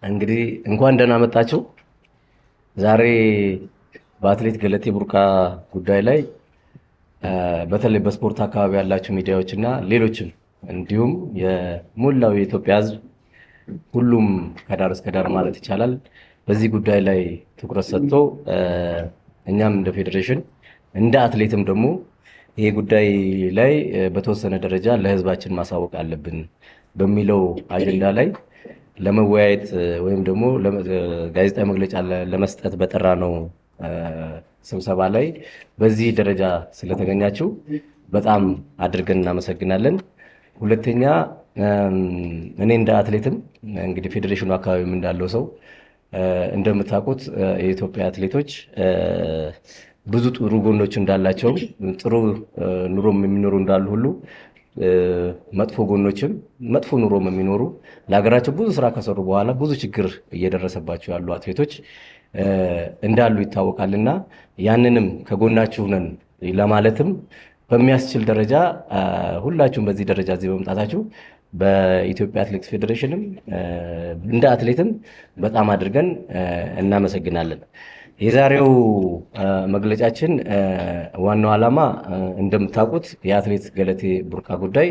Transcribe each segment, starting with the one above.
እንግዲህ እንኳን ደህና መጣችሁ። ዛሬ በአትሌት ገለቴ ቡርቃ ጉዳይ ላይ በተለይ በስፖርት አካባቢ ያላችሁ ሚዲያዎች እና ሌሎችም እንዲሁም የሞላው የኢትዮጵያ ሕዝብ ሁሉም ከዳር እስከ ዳር ማለት ይቻላል በዚህ ጉዳይ ላይ ትኩረት ሰጥቶ እኛም እንደ ፌዴሬሽን እንደ አትሌትም ደግሞ ይሄ ጉዳይ ላይ በተወሰነ ደረጃ ለሕዝባችን ማሳወቅ አለብን በሚለው አጀንዳ ላይ ለመወያየት ወይም ደግሞ ጋዜጣዊ መግለጫ ለመስጠት በጠራ ነው ስብሰባ ላይ በዚህ ደረጃ ስለተገኛችሁ በጣም አድርገን እናመሰግናለን። ሁለተኛ እኔ እንደ አትሌትም እንግዲህ ፌዴሬሽኑ አካባቢም እንዳለው ሰው እንደምታውቁት የኢትዮጵያ አትሌቶች ብዙ ጥሩ ጎኖች እንዳላቸው ጥሩ ኑሮም የሚኖሩ እንዳሉ ሁሉ መጥፎ ጎኖችም መጥፎ ኑሮም የሚኖሩ ለሀገራቸው ብዙ ስራ ከሰሩ በኋላ ብዙ ችግር እየደረሰባቸው ያሉ አትሌቶች እንዳሉ ይታወቃልና ያንንም ከጎናችሁ ነን ለማለትም በሚያስችል ደረጃ ሁላችሁም በዚህ ደረጃ እዚህ በመምጣታችሁ በኢትዮጵያ አትሌቲክስ ፌዴሬሽንም እንደ አትሌትም በጣም አድርገን እናመሰግናለን። የዛሬው መግለጫችን ዋናው ዓላማ እንደምታውቁት የአትሌት ገለቴ ቡርቃ ጉዳይ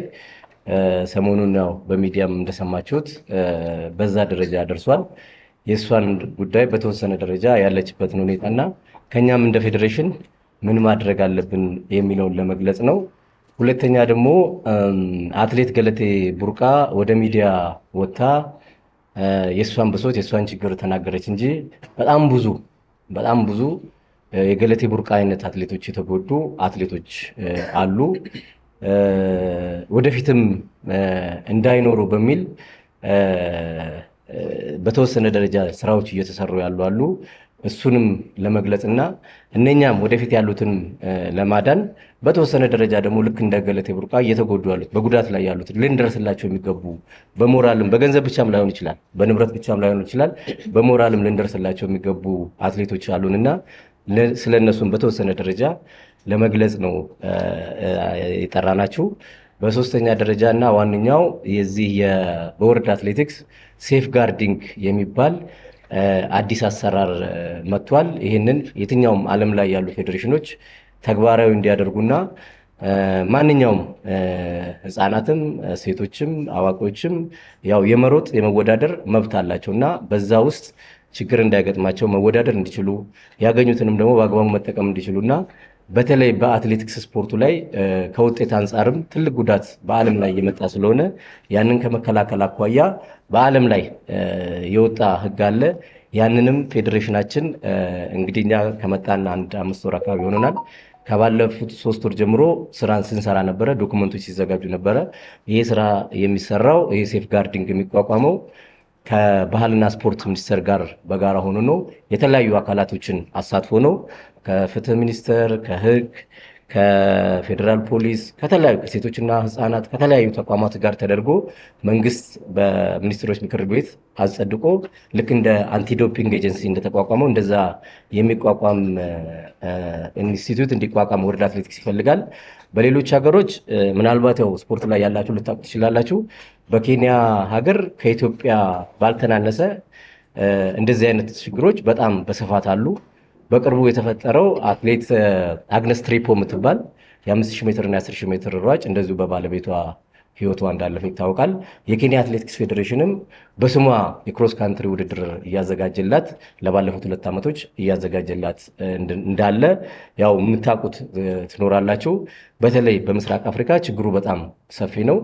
ሰሞኑን ያው በሚዲያም እንደሰማችሁት በዛ ደረጃ ደርሷል። የእሷን ጉዳይ በተወሰነ ደረጃ ያለችበትን ሁኔታና ከኛም እንደ ፌዴሬሽን ምን ማድረግ አለብን የሚለውን ለመግለጽ ነው። ሁለተኛ ደግሞ አትሌት ገለቴ ቡርቃ ወደ ሚዲያ ወጥታ የእሷን ብሶት የእሷን ችግር ተናገረች እንጂ በጣም ብዙ የገለቴ ቡርቃ አይነት አትሌቶች የተጎዱ አትሌቶች አሉ። ወደፊትም እንዳይኖሩ በሚል በተወሰነ ደረጃ ስራዎች እየተሰሩ አሉ። እሱንም ለመግለጽና እነኛም ወደፊት ያሉትን ለማዳን በተወሰነ ደረጃ ደግሞ ልክ እንደ ገለቴ ቡርቃ እየተጎዱ ያሉት በጉዳት ላይ ያሉት ልንደርስላቸው የሚገቡ በሞራልም በገንዘብ ብቻም ላይሆን ይችላል፣ በንብረት ብቻም ላይሆን ይችላል፣ በሞራልም ልንደርስላቸው የሚገቡ አትሌቶች አሉንና ስለነሱም በተወሰነ ደረጃ ለመግለጽ ነው የጠራናችሁ። በሶስተኛ ደረጃ እና ዋነኛው የዚህ በወርልድ አትሌቲክስ ሴፍ ጋርዲንግ የሚባል አዲስ አሰራር መጥቷል። ይህንን የትኛውም ዓለም ላይ ያሉ ፌዴሬሽኖች ተግባራዊ እንዲያደርጉና ማንኛውም ህፃናትም ሴቶችም አዋቂዎችም ያው የመሮጥ የመወዳደር መብት አላቸውና በዛ ውስጥ ችግር እንዳይገጥማቸው መወዳደር እንዲችሉ ያገኙትንም ደግሞ በአግባቡ መጠቀም እንዲችሉና በተለይ በአትሌቲክስ ስፖርቱ ላይ ከውጤት አንጻርም ትልቅ ጉዳት በዓለም ላይ እየመጣ ስለሆነ ያንን ከመከላከል አኳያ በዓለም ላይ የወጣ ህግ አለ። ያንንም ፌዴሬሽናችን እንግዲህ እኛ ከመጣን 5 ወር አካባቢ ሆኖናል። ከባለፉት 3 ወር ጀምሮ ስራን ስንሰራ ነበረ፣ ዶክመንቶች ሲዘጋጁ ነበረ። ይሄ ስራ የሚሰራው ይሄ ሴፍ ጋርዲንግ የሚቋቋመው ከባህልና ስፖርት ሚኒስቴር ጋር በጋራ ሆኖ ነው። የተለያዩ አካላቶችን አሳትፎ ነው። ከፍትህ ሚኒስቴር፣ ከህግ፣ ከፌዴራል ፖሊስ፣ ከተለያዩ ከሴቶችና ህፃናት ከተለያዩ ተቋማት ጋር ተደርጎ መንግስት በሚኒስትሮች ምክር ቤት አጸድቆ ልክ እንደ አንቲዶፒንግ ኤጀንሲ እንደተቋቋመው እንደዛ የሚቋቋም ኢንስቲትዩት እንዲቋቋም ወርልድ አትሌቲክስ ይፈልጋል። በሌሎች ሀገሮች ምናልባት ያው ስፖርት ላይ ያላችሁ ልታውቁ ትችላላችሁ። በኬንያ ሀገር ከኢትዮጵያ ባልተናነሰ እንደዚህ አይነት ችግሮች በጣም በስፋት አሉ። በቅርቡ የተፈጠረው አትሌት አግነስ ትሪፖ የምትባል የ5000 ሜትር እና የ10000 ሜትር ሯጭ እንደዚሁ በባለቤቷ ህይወቷ እንዳለፈ ይታወቃል። የኬንያ አትሌቲክስ ፌዴሬሽንም በስሟ የክሮስ ካንትሪ ውድድር እያዘጋጀላት ለባለፉት 2 ዓመቶች እያዘጋጀላት እንዳለ ያው የምታውቁት ትኖራላችሁ። በተለይ በምስራቅ አፍሪካ ችግሩ በጣም ሰፊ ነው።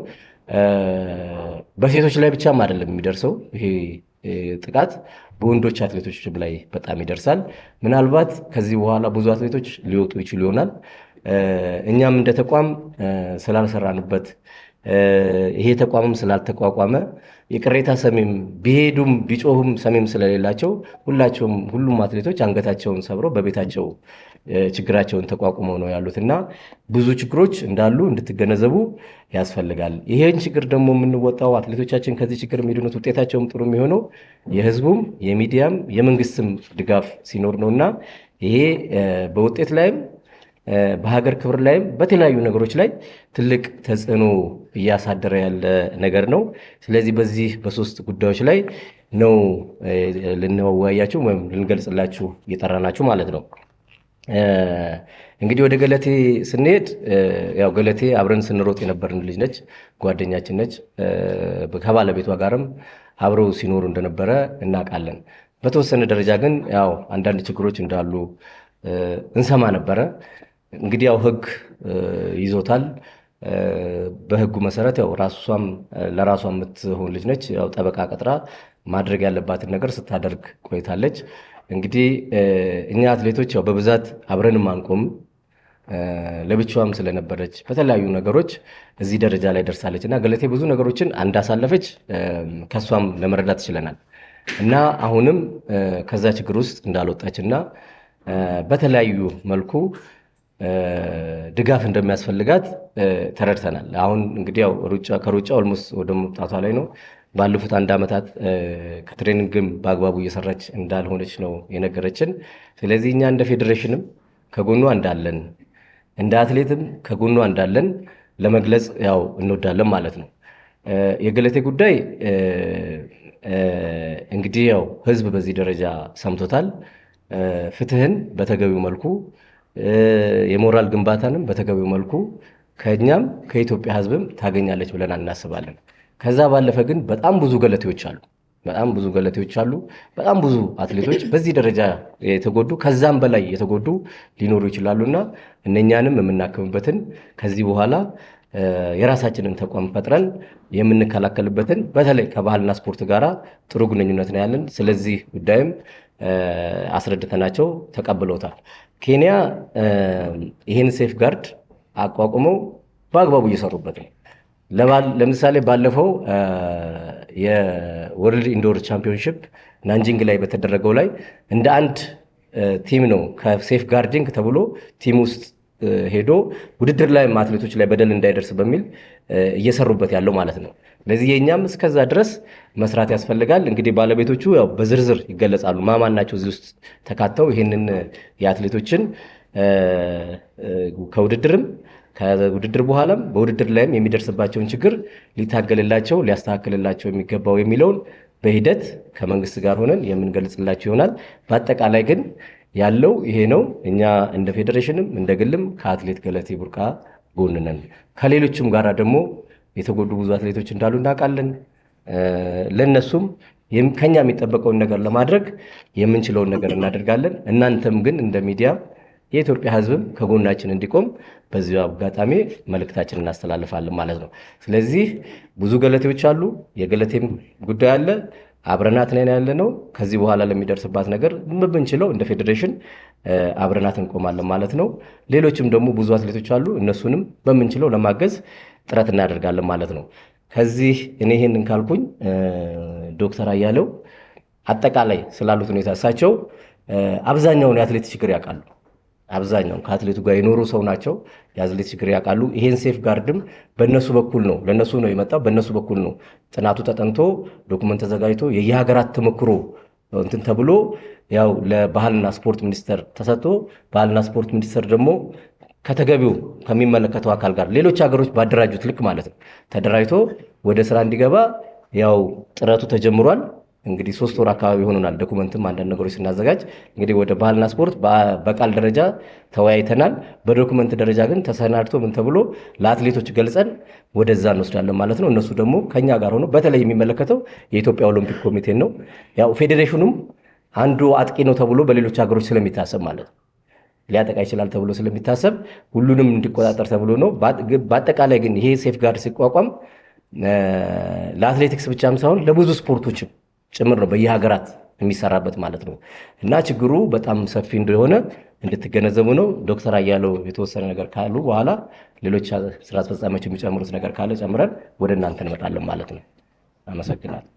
በሴቶች ላይ ብቻም አይደለም የሚደርሰው ይሄ ጥቃት በወንዶች አትሌቶች ላይ በጣም ይደርሳል። ምናልባት ከዚህ በኋላ ብዙ አትሌቶች ሊወጡ ይችሉ ይሆናል። እኛም እንደ ተቋም ስላልሰራንበት ይሄ ተቋምም ስላልተቋቋመ የቅሬታ ሰሚም ቢሄዱም ቢጮሁም ሰሚም ስለሌላቸው ሁሉም አትሌቶች አንገታቸውን ሰብረው በቤታቸው ችግራቸውን ተቋቁመው ነው ያሉትና ብዙ ችግሮች እንዳሉ እንድትገነዘቡ ያስፈልጋል። ይሄን ችግር ደግሞ የምንወጣው አትሌቶቻችን ከዚህ ችግር የሚድኑት ውጤታቸውም ጥሩ የሚሆነው የህዝቡም የሚዲያም የመንግስትም ድጋፍ ሲኖር ነውና ይሄ በውጤት ላይም በሀገር ክብር ላይም በተለያዩ ነገሮች ላይ ትልቅ ተጽዕኖ እያሳደረ ያለ ነገር ነው። ስለዚህ በዚህ በሶስት ጉዳዮች ላይ ነው ልንወያያችሁ ወይም ልንገልጽላችሁ እየጠራናችሁ ማለት ነው። እንግዲህ ወደ ገለቴ ስንሄድ ያው ገለቴ አብረን ስንሮጥ የነበርን ልጅ ነች፣ ጓደኛችን ነች። ከባለቤቷ ጋርም አብረው ሲኖሩ እንደነበረ እናውቃለን። በተወሰነ ደረጃ ግን ያው አንዳንድ ችግሮች እንዳሉ እንሰማ ነበረ። እንግዲህ ያው ሕግ ይዞታል። በሕጉ መሰረት ያው ራሷም ለራሷ የምትሆን ልጅ ነች። ያው ጠበቃ ቀጥራ ማድረግ ያለባትን ነገር ስታደርግ ቆይታለች። እንግዲህ እኛ አትሌቶች ያው በብዛት አብረንም አንቆም ለብቻዋም ስለነበረች በተለያዩ ነገሮች እዚህ ደረጃ ላይ ደርሳለች እና ገለቴ ብዙ ነገሮችን እንዳሳለፈች ከሷም ለመረዳት ይችለናል እና አሁንም ከዛ ችግር ውስጥ እንዳልወጣች እና በተለያዩ መልኩ ድጋፍ እንደሚያስፈልጋት ተረድተናል። አሁን እንግዲህ ያው ከሩጫ ኦልሞስት ወደ መውጣቷ ላይ ነው። ባለፉት 1 ዓመታት ከትሬኒንግም በአግባቡ እየሰራች እንዳልሆነች ነው የነገረችን። ስለዚህ እኛ እንደ ፌዴሬሽንም ከጎኗ እንዳለን እንደ አትሌትም ከጎኗ እንዳለን ለመግለጽ ያው እንወዳለን ማለት ነው። የገለቴ ጉዳይ እንግዲህ ያው ህዝብ በዚህ ደረጃ ሰምቶታል። ፍትህን በተገቢው መልኩ የሞራል ግንባታንም በተገቢው መልኩ ከኛም ከኢትዮጵያ ህዝብም ታገኛለች ብለን እናስባለን። ከዛ ባለፈ ግን በጣም ብዙ ገለቴዎች አሉ። በጣም ብዙ አትሌቶች በዚህ ደረጃ የተጎዱ ከዛም በላይ የተጎዱ ሊኖሩ ይችላሉና እነኛንም የምናክምበትን ከዚህ በኋላ የራሳችንን ተቋም ፈጥረን የምንከላከልበትን በተለይ ከባህልና ስፖርት ጋር ጥሩ ግንኙነት ነው ያለን። ስለዚህ ጉዳይም አስረድተናቸው ተቀብለውታል። ኬንያ ይህን ሴፍ ጋርድ አቋቁመው በአግባቡ እየሰሩበት ነው። ለምሳሌ ባለፈው የወርልድ ኢንዶር ቻምፒዮንሺፕ ናንጂንግ ላይ በተደረገው ላይ እንደ አንድ ቲም ነው ከሴፍ ጋርዲንግ ተብሎ ቲም ውስጥ ሄዶ ውድድር ላይ አትሌቶች ላይ በደል እንዳይደርስ በሚል እየሰሩበት ያለው ማለት ነው። ስለዚህ የኛም እስከዛ ድረስ መስራት ያስፈልጋል። እንግዲህ ባለቤቶቹ ያው በዝርዝር ይገለጻሉ። ማማን ናቸው እዚህ ውስጥ ተካተው ይሄንን የአትሌቶችን ከውድድርም ከውድድር በኋላም በውድድር ላይም የሚደርስባቸውን ችግር ሊታገልላቸው ሊያስተካክልላቸው የሚገባው የሚለውን በሂደት ከመንግስት ጋር ሆነን የምንገልጽላቸው ይሆናል። በአጠቃላይ ግን ያለው ይሄ ነው። እኛ እንደ ፌዴሬሽንም እንደ ግልም ከአትሌት ገለቴ ቡርቃ ጎን ነን። ከሌሎችም ጋር ደግሞ የተጎዱ ብዙ አትሌቶች እንዳሉ እናውቃለን። ለነሱም ከኛ የሚጠበቀውን ነገር ለማድረግ የምንችለውን ነገር እናደርጋለን። እናንተም ግን እንደ ሚዲያ የኢትዮጵያ ሕዝብም ከጎናችን እንዲቆም በዚህ አጋጣሚ መልእክታችን እናስተላልፋለን ማለት ነው። ስለዚህ ብዙ ገለቴዎች አሉ፣ የገለቴም ጉዳይ አለ። አብረናት ነን ያለ ነው። ከዚህ በኋላ ለሚደርስባት ነገር የምንችለው እንደ ፌዴሬሽን አብረናት እንቆማለን ማለት ነው። ሌሎችም ደግሞ ብዙ አትሌቶች አሉ፣ እነሱንም በምንችለው ለማገዝ ጥረት እናደርጋለን ማለት ነው። ከዚህ እኔ ይሄንን ካልኩኝ ዶክተር አያሌው አጠቃላይ ስላሉት ሁኔታ እሳቸው አብዛኛውን የአትሌት ችግር ያውቃሉ። አብዛኛውን ከአትሌቱ ጋር የኖሩ ሰው ናቸው። የአትሌት ችግር ያውቃሉ። ይሄን ሴፍ ጋርድም በእነሱ በኩል ነው ለእነሱ ነው የመጣው። በእነሱ በኩል ነው ጥናቱ ተጠንቶ ዶክመንት ተዘጋጅቶ የየሀገራት ተሞክሮ እንትን ተብሎ ያው ለባህልና ስፖርት ሚኒስቴር ተሰጥቶ ባህልና ስፖርት ሚኒስቴር ደግሞ ከተገቢው ከሚመለከተው አካል ጋር ሌሎች ሀገሮች ባደራጁት ልክ ማለት ነው ተደራጅቶ ወደ ስራ እንዲገባ ያው ጥረቱ ተጀምሯል። እንግዲህ 3 ወር አካባቢ ሆኖናል። ዶክመንትም አንዳንድ ነገሮች ስናዘጋጅ እንግዲህ ወደ ባህልና ስፖርት በቃል ደረጃ ተወያይተናል። በዶክመንት ደረጃ ግን ተሰናድቶ ምን ተብሎ ለአትሌቶች ገልጸን ወደዛ እንወስዳለን ማለት ነው። እነሱ ደግሞ ከኛ ጋር ሆኖ በተለይ የሚመለከተው የኢትዮጵያ ኦሎምፒክ ኮሚቴን ነው። ያው ፌዴሬሽኑም አንዱ አጥቂ ነው ተብሎ በሌሎች ሀገሮች ስለሚታሰብ ማለት ነው ሊያጠቃ ይችላል ተብሎ ስለሚታሰብ ሁሉንም እንዲቆጣጠር ተብሎ ነው። በአጠቃላይ ግን ይሄ ሴፍ ጋርድ ሲቋቋም ለአትሌቲክስ ብቻም ሳይሆን ለብዙ ስፖርቶችም ጭምር ነው በየሀገራት የሚሰራበት ማለት ነው። እና ችግሩ በጣም ሰፊ እንደሆነ እንድትገነዘቡ ነው። ዶክተር አያሌው የተወሰነ ነገር ካሉ በኋላ ሌሎች ስራ አስፈጻሚዎች የሚጨምሩት ነገር ካለ ጨምረን ወደ እናንተ እንመጣለን ማለት ነው። አመሰግናለሁ።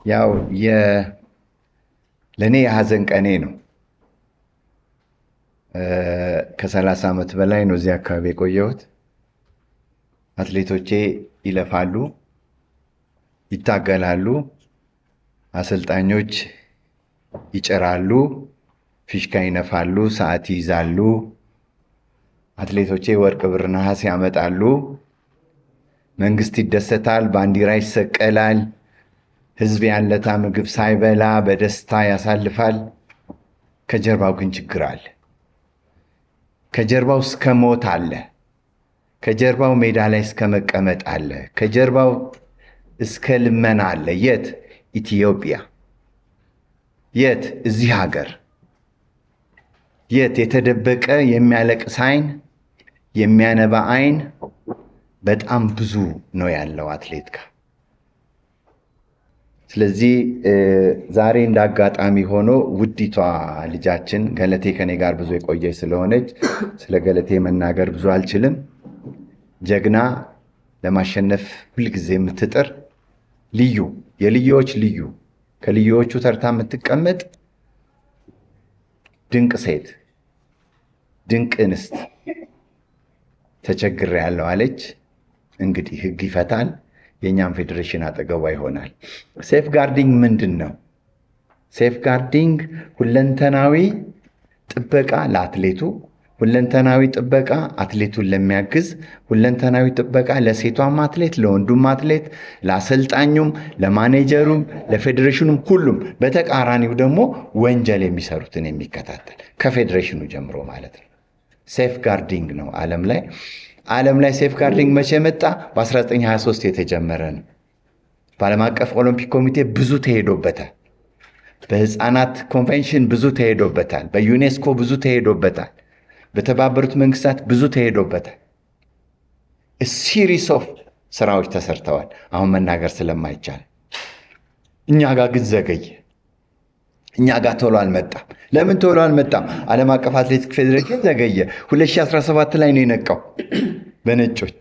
ያው ለእኔ የሀዘን ቀኔ ነው። ከ30 ዓመት በላይ ነው እዚህ አካባቢ የቆየሁት። አትሌቶቼ ይለፋሉ፣ ይታገላሉ፣ አሰልጣኞች ይጭራሉ፣ ፊሽካ ይነፋሉ፣ ሰዓት ይይዛሉ። አትሌቶቼ ወርቅ፣ ብር፣ ነሐስ ያመጣሉ። መንግስት ይደሰታል፣ ባንዲራ ይሰቀላል። ህዝብ ያለታ ምግብ ሳይበላ በደስታ ያሳልፋል። ከጀርባው ግን ችግር አለ። ከጀርባው እስከ ሞት አለ። ከጀርባው ሜዳ ላይ እስከ መቀመጥ አለ። ከጀርባው እስከ ልመና አለ። የት? ኢትዮጵያ። የት? እዚህ ሀገር። የት? የተደበቀ የሚያለቅስ አይን፣ የሚያነባ አይን በጣም ብዙ ነው ያለው አትሌት ጋር። ስለዚህ ዛሬ እንዳጋጣሚ ሆኖ ውዲቷ ልጃችን ገለቴ ከኔ ጋር ብዙ የቆየች ስለሆነች ስለ ገለቴ መናገር ብዙ አልችልም። ጀግና፣ ለማሸነፍ ሁልጊዜ የምትጥር ልዩ፣ የልዩዎች ልዩ፣ ከልዩዎቹ ተርታ የምትቀመጥ ድንቅ ሴት፣ ድንቅ እንስት ተቸግሬያለሁ አለች። እንግዲህ ህግ ይፈታል። የኛም ፌዴሬሽን አጠገቧ ይሆናል። ሴፍጋርዲንግ ምንድን ነው? ሴፍጋርዲንግ ሁለንተናዊ ጥበቃ ለአትሌቱ፣ ሁለንተናዊ ጥበቃ አትሌቱን ለሚያግዝ፣ ሁለንተናዊ ጥበቃ ለሴቷም አትሌት፣ ለወንዱም አትሌት፣ ለአሰልጣኙም፣ ለማኔጀሩም፣ ለፌዴሬሽኑም፣ ሁሉም። በተቃራኒው ደግሞ ወንጀል የሚሰሩትን የሚከታተል ከፌዴሬሽኑ ጀምሮ ማለት ነው። ሴፍጋርዲንግ ነው ዓለም ላይ ሴፍጋርዲንግ መቼ መጣ? በ1923 የተጀመረ ነው። በዓለም አቀፍ ኦሎምፒክ ኮሚቴ ብዙ ተሄዶበታል። በህፃናት ኮንቬንሽን ብዙ ተሄዶበታል። በዩኔስኮ ብዙ ተሄዶበታል። በተባበሩት መንግስታት ብዙ ተሄዶበታል። ሲሪስ ኦፍ ስራዎች ተሰርተዋል። አሁን መናገር ስለማይቻል እኛ ጋር ግን ዘገየ። እኛ ጋር ቶሎ አልመጣም። ለምን ቶሎ አልመጣም? ዓለም አቀፍ አትሌቲክ ፌዴሬሽን ዘገየ። 2017 ላይ ነው የነቃው በነጮች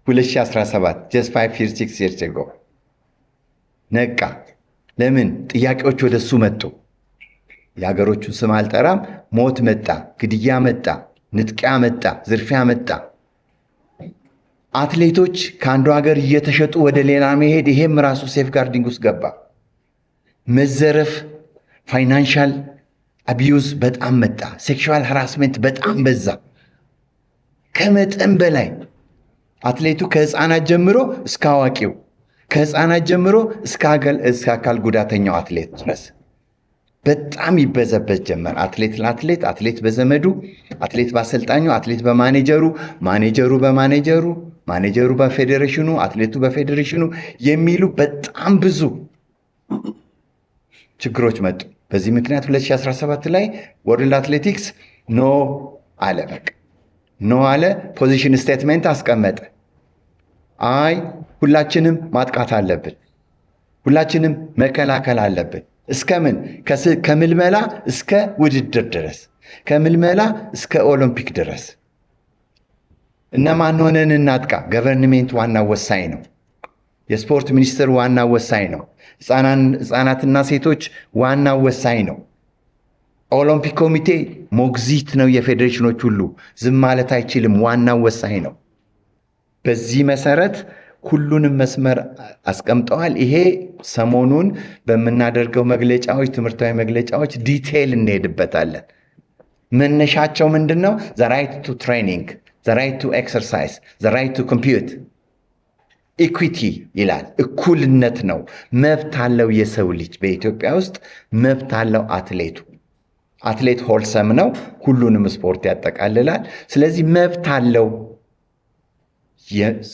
2017 just 5 years 6 years ago ነቃ። ለምን? ጥያቄዎች ወደሱ መጡ። የሀገሮቹን ስም አልጠራም። ሞት መጣ፣ ግድያ መጣ፣ ንጥቂያ መጣ፣ ዝርፊያ መጣ። አትሌቶች ከአንዱ ሀገር እየተሸጡ ወደ ሌላ መሄድ፣ ይሄም ራሱ ሴፍጋርዲንግ ውስጥ ገባ። መዘረፍ፣ ፋይናንሻል አቢዩዝ በጣም መጣ። ሴክሹዋል ሃራስመንት በጣም በዛ ከመጠን በላይ። አትሌቱ ከህፃናት ጀምሮ እስከ አዋቂው፣ ከህፃናት ጀምሮ እስከ አካል ጉዳተኛው አትሌት ድረስ በጣም ይበዘበዝ ጀመር። አትሌት ለአትሌት፣ አትሌት በዘመዱ፣ አትሌት በአሰልጣኙ፣ አትሌት በማኔጀሩ፣ ማኔጀሩ በማኔጀሩ፣ ማኔጀሩ በፌዴሬሽኑ፣ አትሌቱ በፌዴሬሽኑ የሚሉ በጣም ብዙ ችግሮች መጡ። በዚህ ምክንያት 2017 ላይ ወርልድ አትሌቲክስ ኖ አለ። በቃ ኖ አለ። ፖዚሽን ስቴትመንት አስቀመጠ። አይ ሁላችንም ማጥቃት አለብን፣ ሁላችንም መከላከል አለብን። እስከምን? ከምልመላ እስከ ውድድር ድረስ፣ ከምልመላ እስከ ኦሎምፒክ ድረስ። እነማን ሆነን እናጥቃ? ገቨርንሜንት ዋናው ወሳኝ ነው። የስፖርት ሚኒስትር ዋናው ወሳኝ ነው። ህፃናትና ሴቶች ዋናው ወሳኝ ነው። ኦሎምፒክ ኮሚቴ ሞግዚት ነው የፌዴሬሽኖች ሁሉ፣ ዝም ማለት አይችልም። ዋናው ወሳኝ ነው። በዚህ መሰረት ሁሉንም መስመር አስቀምጠዋል። ይሄ ሰሞኑን በምናደርገው መግለጫዎች፣ ትምህርታዊ መግለጫዎች ዲቴይል እንሄድበታለን። መነሻቸው ምንድን ነው? ዘ ራይት ቱ ትሬኒንግ፣ ዘ ራይት ቱ ኤክሰርሳይዝ፣ ዘ ራይት ቱ ኮምፒዩት። ኢኩዊቲ ይላል። እኩልነት ነው። መብት አለው የሰው ልጅ። በኢትዮጵያ ውስጥ መብት አለው አትሌቱ። አትሌት ሆልሰም ነው፣ ሁሉንም ስፖርት ያጠቃልላል። ስለዚህ መብት አለው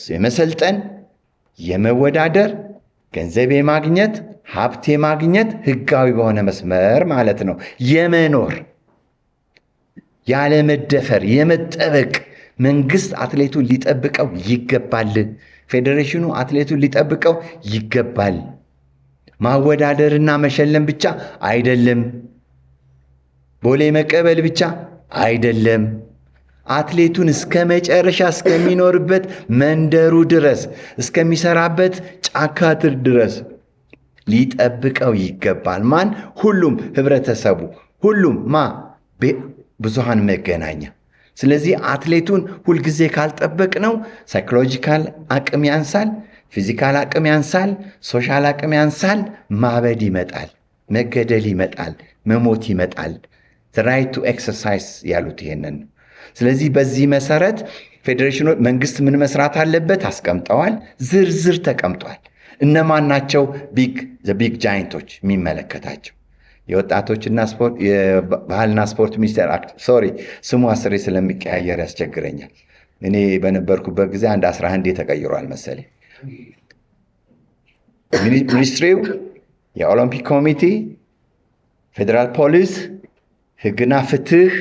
የመሰልጠን፣ የመወዳደር፣ ገንዘብ የማግኘት፣ ሀብት የማግኘት ህጋዊ በሆነ መስመር ማለት ነው። የመኖር፣ ያለመደፈር፣ የመጠበቅ መንግስት አትሌቱን ሊጠብቀው ይገባል። ፌዴሬሽኑ አትሌቱን ሊጠብቀው ይገባል። ማወዳደርና መሸለም ብቻ አይደለም። ቦሌ መቀበል ብቻ አይደለም። አትሌቱን እስከ መጨረሻ እስከሚኖርበት መንደሩ ድረስ፣ እስከሚሰራበት ጫካ ትር ድረስ ሊጠብቀው ይገባል። ማን? ሁሉም ህብረተሰቡ፣ ሁሉም ብዙሃን መገናኛ። ስለዚህ አትሌቱን ሁልጊዜ ካልጠበቅ ነው ሳይኮሎጂካል አቅም ያንሳል፣ ፊዚካል አቅም ያንሳል፣ ሶሻል አቅም ያንሳል። ማበድ ይመጣል፣ መገደል ይመጣል፣ መሞት ይመጣል። ራይት ቱ ኤክሰርሳይዝ ያሉት ይሄንን ነው። ስለዚህ በዚህ መሰረት ፌዴሬሽኑ መንግስት ምን መስራት አለበት አስቀምጠዋል። ዝርዝር ተቀምጧል። እነማን ናቸው ቢግ ጃይንቶች የሚመለከታቸው? የወጣቶችና ስፖርት የባህልና ስፖርት ሚኒስቴር ስሙ 10 ስለሚቀያየር ያስቸግረኛል። እኔ በነበርኩበት ጊዜ አንድ 11 ተቀይሯል መሰለኝ። ሚኒስትሪው፣ የኦሎምፒክ ኮሚቴ፣ ፌዴራል ፖሊስ፣ ህግና ፍትህ፣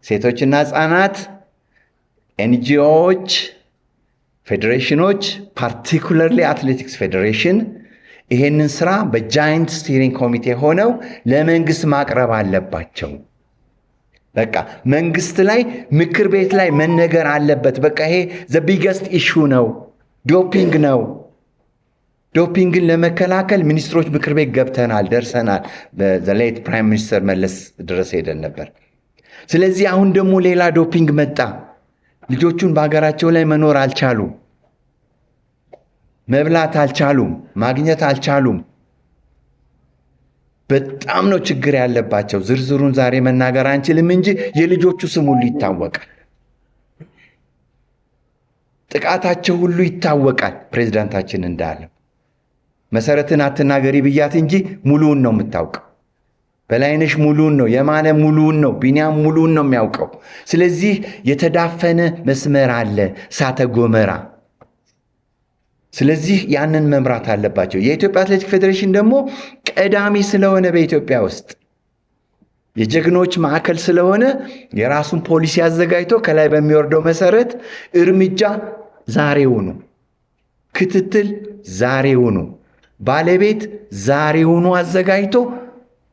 ሴቶችና ህፃናት፣ ኤንጂኦዎች፣ ፌዴሬሽኖች፣ ፓርቲኩለርሊ አትሌቲክስ ፌዴሬሽን ይሄንን ስራ በጃይንት ስቲሪንግ ኮሚቴ ሆነው ለመንግስት ማቅረብ አለባቸው። በቃ መንግስት ላይ ምክር ቤት ላይ መነገር አለበት። በቃ ይሄ ዘ ቢገስት ኢሹ ነው፣ ዶፒንግ ነው። ዶፒንግን ለመከላከል ሚኒስትሮች ምክር ቤት ገብተናል፣ ደርሰናል። በዘሌት ፕራይም ሚኒስተር መለስ ድረስ ሄደን ነበር። ስለዚህ አሁን ደግሞ ሌላ ዶፒንግ መጣ። ልጆቹን በሀገራቸው ላይ መኖር አልቻሉም፣ መብላት አልቻሉም፣ ማግኘት አልቻሉም። በጣም ነው ችግር ያለባቸው። ዝርዝሩን ዛሬ መናገር አንችልም እንጂ የልጆቹ ስም ሁሉ ይታወቃል፣ ጥቃታቸው ሁሉ ይታወቃል። ፕሬዝዳንታችን እንዳለው መሰረትን አትናገሪ ብያት እንጂ ሙሉውን ነው የምታውቀው። በላይነሽ ሙሉውን ነው፣ የማነ ሙሉውን ነው፣ ቢኒያም ሙሉውን ነው የሚያውቀው። ስለዚህ የተዳፈነ መስመር አለ፣ እሳተ ጎመራ። ስለዚህ ያንን መምራት አለባቸው። የኢትዮጵያ አትሌቲክ ፌዴሬሽን ደግሞ ቀዳሚ ስለሆነ በኢትዮጵያ ውስጥ የጀግኖች ማዕከል ስለሆነ የራሱን ፖሊሲ አዘጋጅቶ ከላይ በሚወርደው መሰረት እርምጃ ዛሬውኑ፣ ክትትል ዛሬውኑ፣ ባለቤት ዛሬውኑ አዘጋጅቶ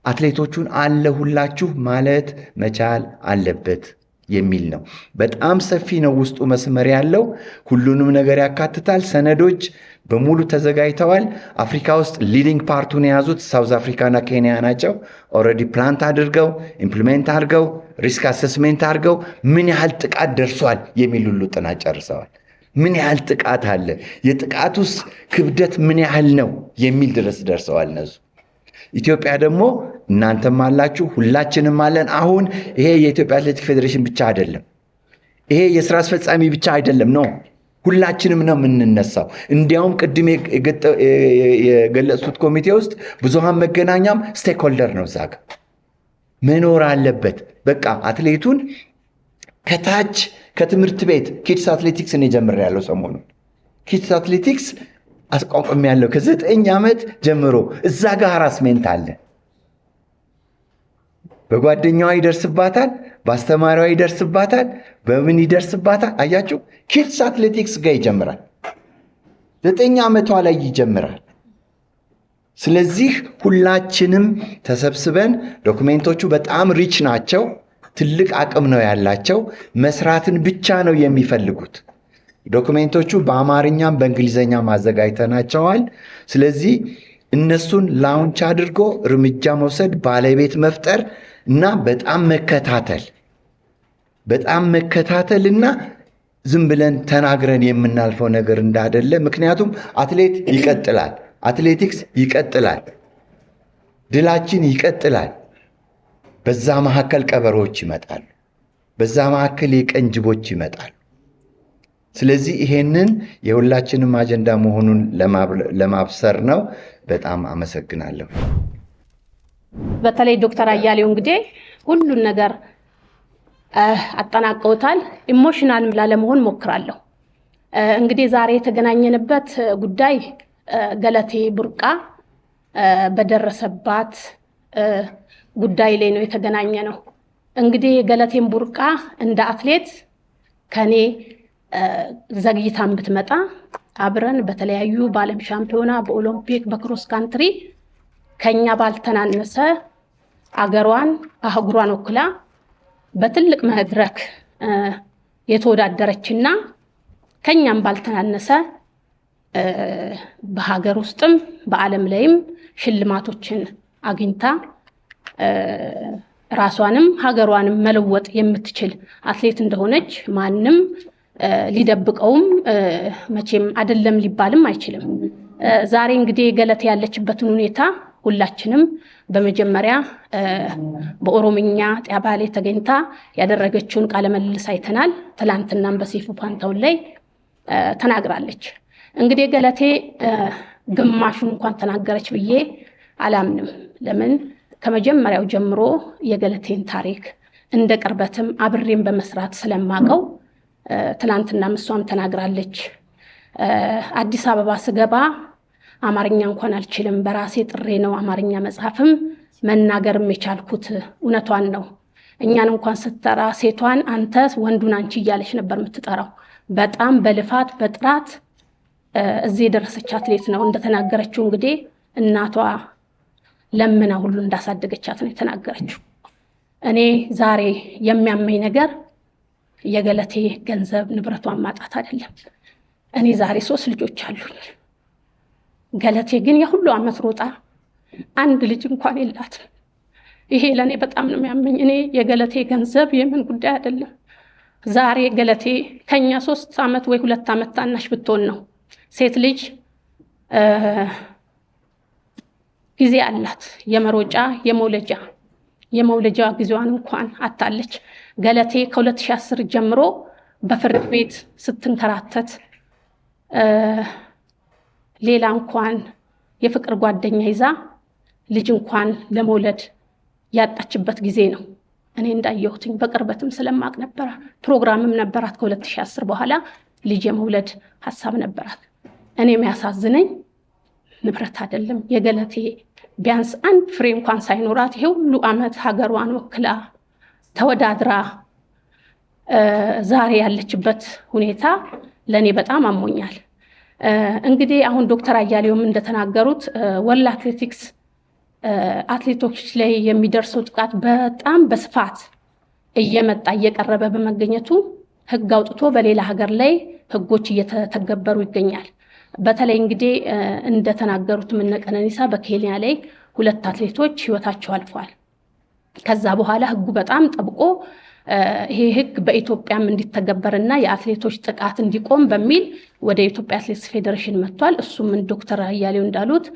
አትሌቶቹን አለሁላችሁ ማለት መቻል አለበት የሚል ነው። በጣም ሰፊ ነው ውስጡ መስመር ያለው፣ ሁሉንም ነገር ያካትታል። ሰነዶች በሙሉ ተዘጋጅተዋል። አፍሪካ ውስጥ ሊዲንግ ፓርቱን የያዙት ሳውዝ አፍሪካና ኬንያ ናቸው። ኦልሬዲ ፕላንት አድርገው ኢምፕሊሜንት አድርገው ሪስክ አሰስሜንት አድርገው ምን ያህል ጥቃት ደርሷል የሚል ሁሉ ጥናት ጨርሰዋል። ምን ያህል ጥቃት አለ፣ የጥቃቱስ ክብደት ምን ያህል ነው የሚል ድረስ ደርሰዋል እነሱ። ኢትዮጵያ ደግሞ እናንተም አላችሁ፣ ሁላችንም አለን። አሁን ይሄ የኢትዮጵያ አትሌቲክ ፌዴሬሽን ብቻ አይደለም፣ ይሄ የስራ አስፈጻሚ ብቻ አይደለም ነው፣ ሁላችንም ነው የምንነሳው። እንዲያውም ቅድም የገለጹት ኮሚቴ ውስጥ ብዙሃን መገናኛም ስቴክሆልደር ነው፣ እዛ ጋር መኖር አለበት። በቃ አትሌቱን ከታች ከትምህርት ቤት ኪድስ አትሌቲክስ እኔ ጀምሬያለሁ። ሰሞኑን ኪድስ አትሌቲክስ አስቋቁም ያለው ከ9 ዓመት ጀምሮ እዛ ጋር ሃራስሜንት አለ። በጓደኛዋ ይደርስባታል፣ በአስተማሪዋ ይደርስባታል፣ በምን ይደርስባታል። አያችሁ፣ ኪድስ አትሌቲክስ ጋር ይጀምራል። 9 ዓመቷ ላይ ይጀምራል። ስለዚህ ሁላችንም ተሰብስበን፣ ዶክሜንቶቹ በጣም ሪች ናቸው፣ ትልቅ አቅም ነው ያላቸው፣ መስራትን ብቻ ነው የሚፈልጉት። ዶክሜንቶቹ በአማርኛም በእንግሊዘኛም አዘጋጅተናቸዋል። ስለዚህ እነሱን ላውንች አድርጎ እርምጃ መውሰድ፣ ባለቤት መፍጠር እና በጣም መከታተልና ዝም ብለን ተናግረን የምናልፈው ነገር እንዳይደለ። ምክንያቱም አትሌት ይቀጥላል፣ አትሌቲክስ ይቀጥላል፣ ድላችን ይቀጥላል። በዛ መካከል ቀበሮች ይመጣሉ፣ በዛ መካከል የቀን ጅቦች ይመጣሉ። ስለዚህ ይሄንን የሁላችንም አጀንዳ መሆኑን ለማብሰር ነው። በጣም አመሰግናለሁ። በተለይ ዶክተር አያሌው እንግዲህ ሁሉን ነገር አጠናቀውታል። ኢሞሽናል ላለመሆን ሞክራለሁ። እንግዲህ ዛሬ የተገናኘንበት ጉዳይ ገለቴ ቡርቃ በደረሰባት ጉዳይ ላይ ነው የተገናኘ ነው። እንግዲህ ገለቴን ቡርቃ እንደ አትሌት ከኔ ዘግይታን ብትመጣ አብረን በተለያዩ በዓለም ሻምፒዮና፣ በኦሎምፒክ፣ በክሮስ ካንትሪ ከኛ ባልተናነሰ አገሯን አህጉሯን ወክላ በትልቅ መድረክ የተወዳደረችና ከኛም ባልተናነሰ በሀገር ውስጥም በዓለም ላይም ሽልማቶችን አግኝታ ራሷንም ሀገሯንም መለወጥ የምትችል አትሌት እንደሆነች ማንም ሊደብቀውም መቼም አይደለም ሊባልም አይችልም። ዛሬ እንግዲህ ገለቴ ያለችበትን ሁኔታ ሁላችንም በመጀመሪያ በኦሮምኛ ጤባሌ ተገኝታ ያደረገችውን ቃለ መልስ አይተናል። ትላንትናም በሰይፉ ፋንታውን ላይ ተናግራለች። እንግዲህ ገለቴ ግማሹን እንኳን ተናገረች ብዬ አላምንም። ለምን ከመጀመሪያው ጀምሮ የገለቴን ታሪክ እንደ ቅርበትም አብሬም በመስራት ስለማቀው ትላንትና እሷም ተናግራለች። አዲስ አበባ ስገባ አማርኛ እንኳን አልችልም፣ በራሴ ጥሬ ነው አማርኛ መጽሐፍም መናገርም የቻልኩት። እውነቷን ነው። እኛን እንኳን ስትጠራ ሴቷን አንተ ወንዱን አንቺ እያለች ነበር የምትጠራው። በጣም በልፋት በጥራት እዚህ የደረሰች አትሌት ነው። እንደተናገረችው እንግዲህ እናቷ ለምና ሁሉ እንዳሳደገቻት ነው የተናገረችው። እኔ ዛሬ የሚያመኝ ነገር የገለቴ ገንዘብ ንብረቷን ማጣት አይደለም። እኔ ዛሬ 3 ልጆች አሉኝ። ገለቴ ግን የሁሉ ዓመት ሮጣ አንድ ልጅ እንኳን የላትም። ይሄ ለእኔ በጣም ነው የሚያመኝ። እኔ የገለቴ ገንዘብ የምን ጉዳይ አይደለም። ዛሬ ገለቴ ከኛ 3 ዓመት ወይ 2 ዓመት ታናሽ ብትሆን ነው። ሴት ልጅ ጊዜ አላት፣ የመሮጫ የመውለጃ ጊዜዋን እንኳን አታለች። ገለቴ ከ2010 ጀምሮ በፍርድ ቤት ስትንከራተት ሌላ እንኳን የፍቅር ጓደኛ ይዛ ልጅ እንኳን ለመውለድ ያጣችበት ጊዜ ነው። እኔ እንዳየሁትኝ በቅርበትም ስለማቅ ነበረ። ፕሮግራምም ነበራት። ከ2010 በኋላ ልጅ የመውለድ ሀሳብ ነበራት። እኔ የሚያሳዝነኝ ንብረት አይደለም የገለቴ ቢያንስ አንድ ፍሬ እንኳን ሳይኖራት ይሄ ሁሉ ዓመት ሀገሯን ወክላ ተወዳድራ ዛሬ ያለችበት ሁኔታ ለእኔ በጣም አሞኛል። እንግዲህ አሁን ዶክተር አያሌውም እንደተናገሩት ወርልድ አትሌቲክስ አትሌቶች ላይ የሚደርሰው ጥቃት በጣም በስፋት እየመጣ እየቀረበ በመገኘቱ ሕግ አውጥቶ በሌላ ሀገር ላይ ሕጎች እየተተገበሩ ይገኛል። በተለይ እንግዲህ እንደተናገሩት እነ ቀነኒሳ በኬንያ ላይ 2 አትሌቶች ህይወታቸው አልፏል። ከዛ በኋላ ሕጉ በጣም ጠብቆ ይሄ ሕግ በኢትዮጵያም እንዲተገበርና የአትሌቶች ጥቃት እንዲቆም በሚል ወደ ኢትዮጵያ አትሌቲክስ ፌዴሬሽን መጥቷል። እሱም ዶክተር አያሌው እንዳሉት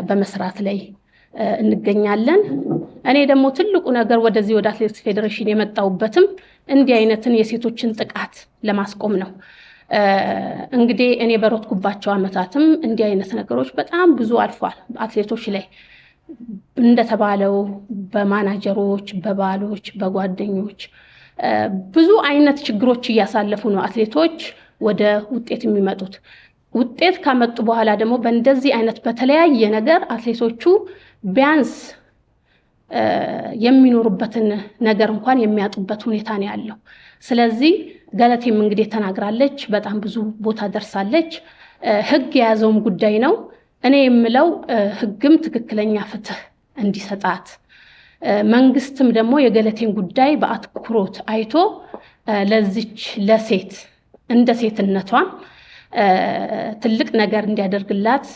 በመስራት ላይ እንገኛለን። እኔ ደግሞ ትልቁ ነገር ወደዚህ ወደ አትሌቲክስ ፌዴሬሽን የመጣሁበትም እንዲህ አይነትን የሴቶችን ጥቃት ለማስቆም ነው። እንግዲህ እኔ በሮጥኩባቸው ዓመታትም እንዲህ አይነት ነገሮች በጣም ብዙ አልፏል። አትሌቶች ላይ እንደተባለው በማናጀሮች፣ በባሎች፣ በጓደኞች ብዙ አይነት ችግሮች እያሳለፉ ነው አትሌቶች ወደ ውጤት የሚመጡት። ውጤት ካመጡ በኋላ ደግሞ በእንደዚህ አይነት በተለያየ ነገር አትሌቶቹ ቢያንስ የሚኖሩበትን ነገር እንኳን የሚያጡበት ሁኔታ ነው ያለው። ስለዚህ ገለቴም እንግዲህ ተናግራለች። በጣም ብዙ ቦታ ደርሳለች። ሕግ የያዘውም ጉዳይ ነው። እኔ የምለው ሕግም ትክክለኛ ፍትህ እንዲሰጣት መንግስትም ደግሞ የገለቴን ጉዳይ በአትኩሮት አይቶ ለዚች ለሴት እንደ ሴትነቷም ትልቅ ነገር እንዲያደርግላት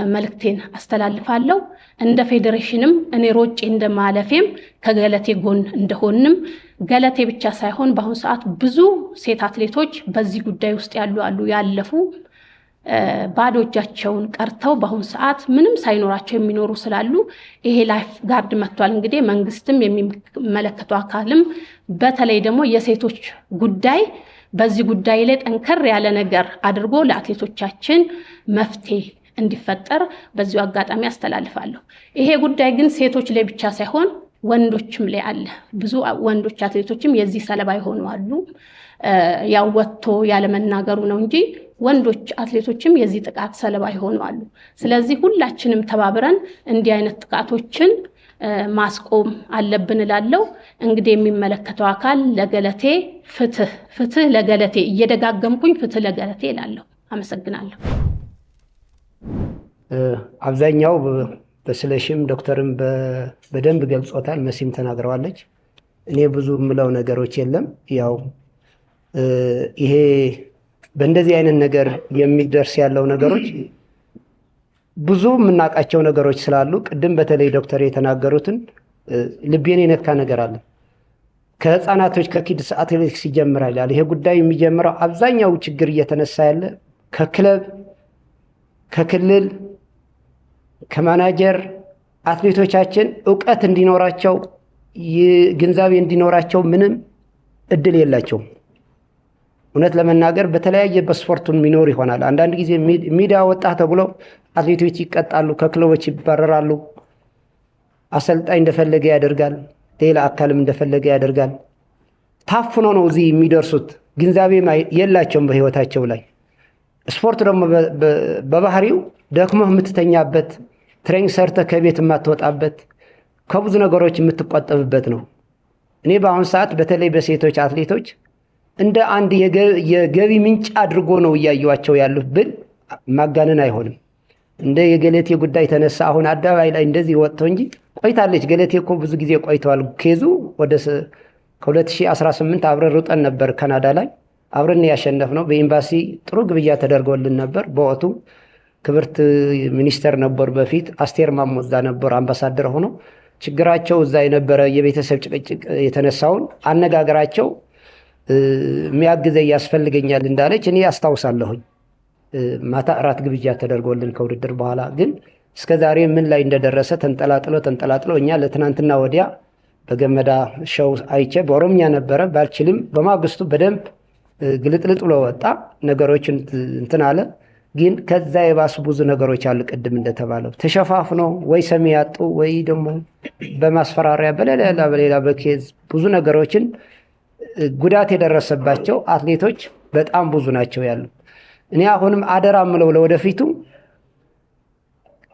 መልእክቴን አስተላልፋለሁ። እንደ ፌዴሬሽንም እኔ ሮጬ እንደማለፌም ከገለቴ ጎን እንደሆንም ገለቴ ብቻ ሳይሆን በአሁኑ ሰዓት ብዙ ሴት አትሌቶች በዚህ ጉዳይ ውስጥ ያሉ ያለፉ ባዶ እጃቸውን ቀርተው በአሁኑ ሰዓት ምንም ሳይኖራቸው የሚኖሩ ስላሉ ይሄ ላይፍ ጋርድ መጥቷል። እንግዲህ መንግስትም የሚመለከተው አካልም በተለይ ደግሞ የሴቶች ጉዳይ በዚህ ጉዳይ ላይ ጠንከር ያለ ነገር አድርጎ ለአትሌቶቻችን መፍትሄ እንዲፈጠር በዚሁ አጋጣሚ አስተላልፋለሁ። ይሄ ጉዳይ ግን ሴቶች ላይ ብቻ ሳይሆን ወንዶችም ላይ አለ። ብዙ ወንዶች አትሌቶችም የዚህ ሰለባ ይሆኑ አሉ። ያው ወጥቶ ያለመናገሩ ነው እንጂ ወንዶች አትሌቶችም የዚህ ጥቃት ሰለባ ይሆኑ አሉ። ስለዚህ ሁላችንም ተባብረን እንዲህ አይነት ጥቃቶችን ማስቆም አለብን እላለሁ። እንግዲህ የሚመለከተው አካል ለገለቴ ፍትህ ለገለቴ እየደጋገምኩኝ ፍትህ ለገለቴ እላለሁ። አመሰግናለሁ። አብዛኛው በስለሽም ዶክተርም በደንብ ገልጾታል። መሲም ተናግረዋለች። እኔ ብዙ የምለው ነገሮች የለም። ያው ይሄ በእንደዚህ አይነት ነገር የሚደርስ ያለው ነገሮች ብዙ የምናውቃቸው ነገሮች ስላሉ ቅድም በተለይ ዶክተር የተናገሩትን ልቤን የነካ ነገር አለ። ከህፃናቶች ከኪድስ አትሌቲክስ ይጀምራል። ይሄ ጉዳይ የሚጀምረው አብዛኛው ችግር እየተነሳ ያለ ከክለብ፣ ከክልል፣ ከማናጀር አትሌቶቻችን እውቀት እንዲኖራቸው ግንዛቤ እንዲኖራቸው ምንም እድል የላቸውም። እውነት ለመናገር በተለያየ በስፖርቱን የሚኖር ይሆናል። አንዳንድ ጊዜ ሚዲያ ወጣ ተብሎ አትሌቶች ይቀጣሉ፣ ከክለቦች ይባረራሉ። አሰልጣኝ እንደፈለገ ያደርጋል፣ ሌላ አካልም እንደፈለገ ያደርጋል። ታፍኖ ነው እዚህ የሚደርሱት። ግንዛቤ የላቸውም በህይወታቸው ላይ። ስፖርት ደግሞ በባህሪው ደክሞህ የምትተኛበት፣ ትሬኒንግ ሰርተህ ከቤት የማትወጣበት፣ ከብዙ ነገሮች የምትቆጠብበት ነው። እኔ በአሁኑ ሰዓት በተለይ በሴቶች አትሌቶች እንደ አንድ የገቢ ምንጭ አድርጎ ነው እያዩዋቸው ያሉት ብል ማጋነን አይሆንም። እንደ የገለቴ ጉዳይ ተነሳ አሁን አደባባይ ላይ እንደዚህ ወጥቶ እንጂ ቆይታለች። ገለቴ እኮ ብዙ ጊዜ ቆይተዋል። ኬዙ ወደ ከ2018 አብረን ሩጠን ነበር ካናዳ ላይ አብረን ያሸነፍነው። በኤምባሲ ጥሩ ግብዣ ተደርጎልን ነበር። በወቅቱ ክብርት ሚኒስተር ነበር፣ በፊት አስቴር ማሞ እዛ ነበር አምባሳደር ሆኖ። ችግራቸው እዛ የነበረ የቤተሰብ ጭቅጭቅ የተነሳውን አነጋገራቸው የሚያግዘኝ ያስፈልገኛል እንዳለች እኔ አስታውሳለሁኝ። ማታ እራት ግብዣ ተደርጎልን ከውድድር በኋላ ግን እስከዛሬ ምን ላይ እንደደረሰ ተንጠላጥሎ እኛ ለትናንትና ወዲያ በገመዳ ሾው አይቼ በኦሮምኛ ነበረ ባልችልም በማግስቱ በደንብ ግልጥልጥ ብሎ ወጣ። ነገሮችን እንትን አለ። ግን ከዛ የባሱ ብዙ ነገሮች አሉ። ቅድም እንደተባለው ተሸፋፍኖ ወይ ሰሚ ያጡ ወይ ደግሞ በማስፈራሪያ በሌላ በኬዝ ብዙ ነገሮችን ጉዳት የደረሰባቸው አትሌቶች በጣም ብዙ ናቸው ያሉ። እኔ አሁንም አደራ ምለው ለወደፊቱ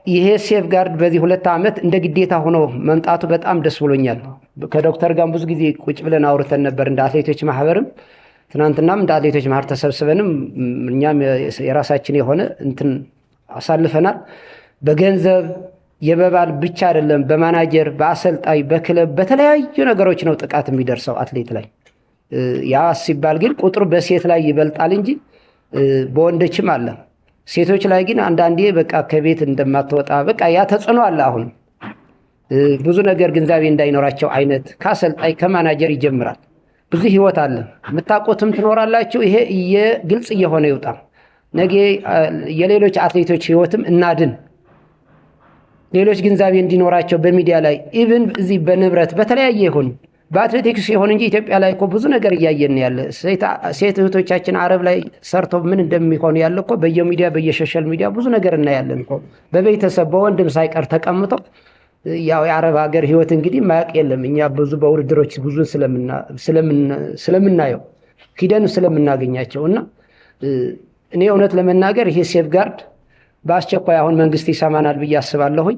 ይሄ ሴፍ ጋርድ በዚህ 2 ዓመት እንደ ግዴታ ሆኖ መምጣቱ በጣም ደስ ብሎኛል። ከዶክተር ጋር ብዙ ጊዜ ቁጭ ብለን አውርተን ነበር። እንደ አትሌቶች ማህበርም ትናንትናም እንደ አትሌቶች ማህበር ተሰብስበንም እኛም የራሳችን የሆነ እንትን አሳልፈናል። በገንዘብ የበባል ብቻ አይደለም፣ በማናጀር በአሰልጣኝ በክለብ በተለያዩ ነገሮች ነው ጥቃት የሚደርሰው አትሌት ላይ። ያ ሲባል ግን ቁጥሩ በሴት ላይ ይበልጣል እንጂ በወንዶችም አለ። ሴቶች ላይ ግን አንዳንዴ በቃ ከቤት እንደማትወጣ በቃ ያ ተጽዕኖ አለ። አሁን ብዙ ነገር ግንዛቤ እንዳይኖራቸው አይነት ከአሰልጣኝ ከማናጀር ይጀምራል። ብዙ ህይወት አለ፣ የምታውቁትም ትኖራላችሁ። ይሄ ግልጽ እየሆነ ይውጣ። ነገ የሌሎች አትሌቶች ህይወትም እናድን። ሌሎች ግንዛቤ እንዲኖራቸው በሚዲያ ላይ ኢቭን እዚህ በንብረት በተለያየ ይሁን በአትሌቲክስ ይሁን እንጂ ኢትዮጵያ ላይ እኮ ብዙ ነገር እያየን ያለ ሴት እህቶቻችን አረብ ላይ ሰርተው ምን እንደሚሆኑ ያለ እኮ በየሚዲያ በየሶሻል ሚዲያ ብዙ ነገር እናያለን እኮ። በቤተሰብ በወንድም ሳይቀር ተቀምጠው ያው የአረብ ሀገር ህይወት እንግዲህ ማያቅ የለም። እኛ ብዙ በውድድሮች ብዙ ስለምናየው ሂደን ስለምናገኛቸው እና እኔ እውነት ለመናገር ይሄ ሴፍ ጋርድ በአስቸኳይ አሁን መንግስት ይሰማናል ብዬ አስባለሁኝ።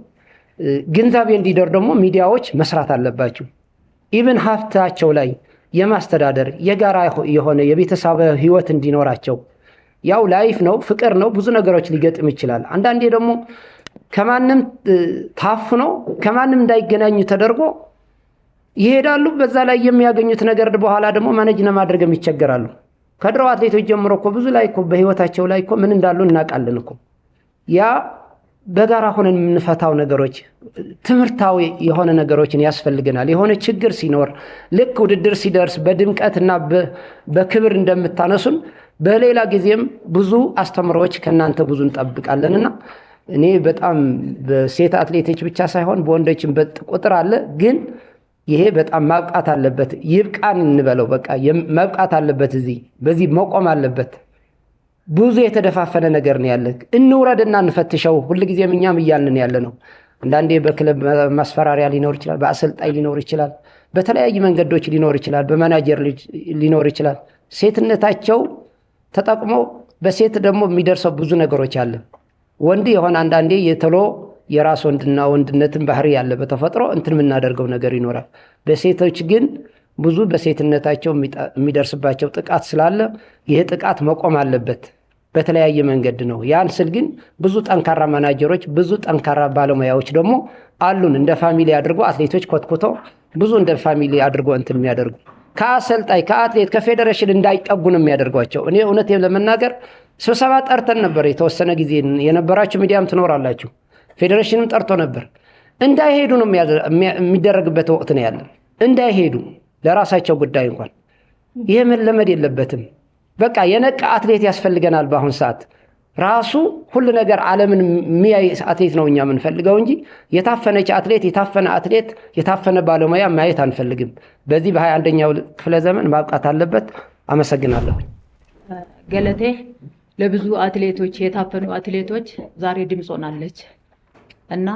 ግንዛቤ እንዲደር ደግሞ ሚዲያዎች መስራት አለባቸው። ኢቭን ሀብታቸው ላይ የማስተዳደር የጋራ የሆነ የቤተሰብ ህይወት እንዲኖራቸው። ያው ላይፍ ነው፣ ፍቅር ነው፣ ብዙ ነገሮች ሊገጥም ይችላል። አንዳንዴ ደግሞ ከማንም ታፍኖ ከማንም እንዳይገናኙ ተደርጎ ይሄዳሉ። በዛ ላይ የሚያገኙት ነገር በኋላ ደግሞ ማኔጅ ለማድረግ ይቸገራሉ። ከድሮ አትሌቶች ጀምሮ እኮ ብዙ ላይ እኮ በህይወታቸው ላይ እኮ ምን እንዳሉ እናውቃለን እኮ። ያ በጋራ ሆነን የምንፈታው ነገሮች ትምህርታዊ የሆነ ነገሮችን ያስፈልገናል። የሆነ ችግር ሲኖር ልክ ውድድር ሲደርስ በድምቀትና በክብር እንደምታነሱን በሌላ ጊዜም ብዙ አስተምሮዎች ከናንተ ብዙ እንጠብቃለንና እኔ በጣም በሴት አትሌቶች ብቻ ሳይሆን በወንዶችም ቁጥር አለ። ግን ይሄ በጣም ማብቃት አለበት። ይብቃን እንበለው በቃ ማብቃት አለበት። በዚህ መቆም አለበት። ብዙ የተደፋፈነ ነገር ነው ያለ። እንውረድና እንፈትሸው። ሁልጊዜም እኛም እያልን ያለ ነው። አንዳንዴ በክለብ ማስፈራሪያ ሊኖር ይችላል፣ በአሰልጣኝ ሊኖር ይችላል፣ በተለያዩ መንገዶች ሊኖር ይችላል፣ በማናጀር ሊኖር ይችላል። ሴትነታቸው ተጠቅሞ በሴት ደግሞ የሚደርሰው ብዙ ነገሮች አለ። ወንድ የሆነ አንዳንዴ የተሎ የራስ ወንድነትን ባህሪ ያለ በተፈጥሮ እንትን የምናደርገው ነገር ይኖራል። በሴቶች ግን ብዙ በሴትነታቸው የሚደርስባቸው ጥቃት ስላለ ይሄ ጥቃት መቆም አለበት። በተለያየ መንገድ ነው። ያን ስል ግን ብዙ ጠንካራ ማናጀሮች፣ ብዙ ጠንካራ ባለሙያዎች ደግሞ አሉን። እንደ ፋሚሊ አድርጎ አትሌቶች ኮትኩቶ ብዙ እንደ ፋሚሊ አድርጎ እንትን የሚያደርጉ ከአሰልጣኝ ከአትሌት ከፌዴሬሽን እንዳይጠጉ ነው የሚያደርጓቸው። እኔ እውነት ለመናገር ስብሰባ ጠርተን ነበር። የተወሰነ ጊዜ የነበራችሁ ሚዲያም ትኖራላችሁ። ፌዴሬሽንም ጠርቶ ነበር። እንዳይሄዱ ነው የሚደረግበት ወቅት ነው ያለ። እንዳይሄዱ ለራሳቸው ጉዳይ እንኳን ይሄ መለመድ የለበትም። በቃ የነቃ አትሌት ያስፈልገናል። በአሁን ሰዓት ራሱ ሁሉ ነገር ዓለምን የሚያይ አትሌት ነው እኛ የምንፈልገው እንጂ የታፈነች አትሌት፣ የታፈነ አትሌት፣ የታፈነ ባለሙያ ማየት አንፈልግም። በዚህ በ21ኛው ክፍለ ዘመን ማብቃት አለበት። አመሰግናለሁ። ገለቴ ለብዙ አትሌቶች የታፈኑ አትሌቶች ዛሬ ድምፅ ሆናለች እና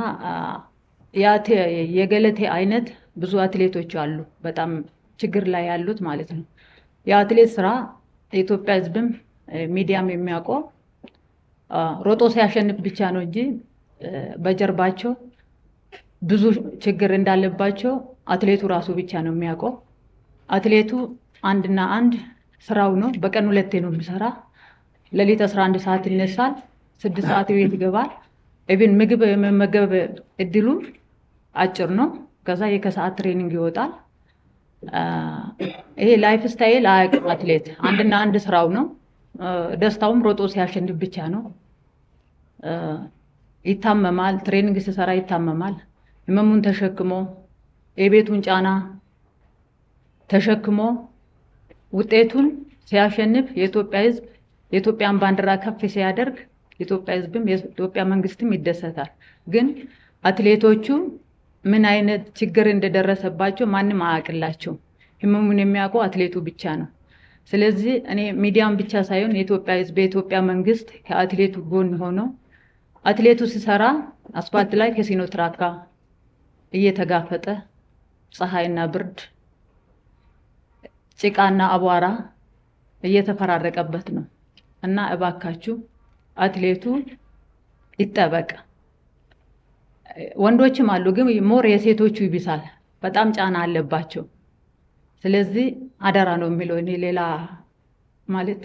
የገለቴ አይነት ብዙ አትሌቶች አሉ፣ በጣም ችግር ላይ ያሉት ማለት ነው። የአትሌት ስራ የኢትዮጵያ ሕዝብም ሚዲያም የሚያውቀው ሮጦ ሲያሸንፍ ብቻ ነው እንጂ በጀርባቸው ብዙ ችግር እንዳለባቸው አትሌቱ ራሱ ብቻ ነው የሚያውቀው። አትሌቱ አንድና አንድ ስራው ነው። በቀን 2 ነው የሚሰራ። ሌሊት 11 ሰዓት ይነሳል፣ 6 ሰዓት ቤት ይገባል። ኢቭን ምግብ የመመገብ እድሉ አጭር ነው። ከዛ የከሰዓት ትሬኒንግ ይወጣል። ይሄ ላይፍ ስታይል አያውቅም አትሌት። አንድና አንድ ስራው ነው። ደስታውም ሮጦ ሲያሸንፍ ብቻ ነው። ይታመማል፣ ትሬኒንግ ሲሰራ ይታመማል። ህመሙን ተሸክሞ የቤቱን ጫና ተሸክሞ ውጤቱን ሲያሸንፍ የኢትዮጵያ ህዝብ የኢትዮጵያን ባንዲራ ከፍ ሲያደርግ የኢትዮጵያ ህዝብም የኢትዮጵያ መንግስትም ይደሰታል። ግን አትሌቶቹ ምን አይነት ችግር እንደደረሰባቸው ማንም አያውቅላቸው። ህመሙን የሚያውቀው አትሌቱ ብቻ ነው። ስለዚህ እኔ ሚዲያም ብቻ ሳይሆን የኢትዮጵያ ህዝብ የኢትዮጵያ መንግስት ከአትሌቱ ጎን ሆኖ አትሌቱ ሲሰራ አስፋልት ላይ ከሲኖትራክ ጋር እየተጋፈጠ ፀሐይና ብርድ ጭቃና አቧራ እየተፈራረቀበት ነው እና እባካችሁ አትሌቱ ይጠበቅ። ወንዶችም አሉ፣ ግን ሞር የሴቶቹ ይብሳል። በጣም ጫና አለባቸው። ስለዚህ አደራ ነው የሚለው። እኔ ሌላ ማለት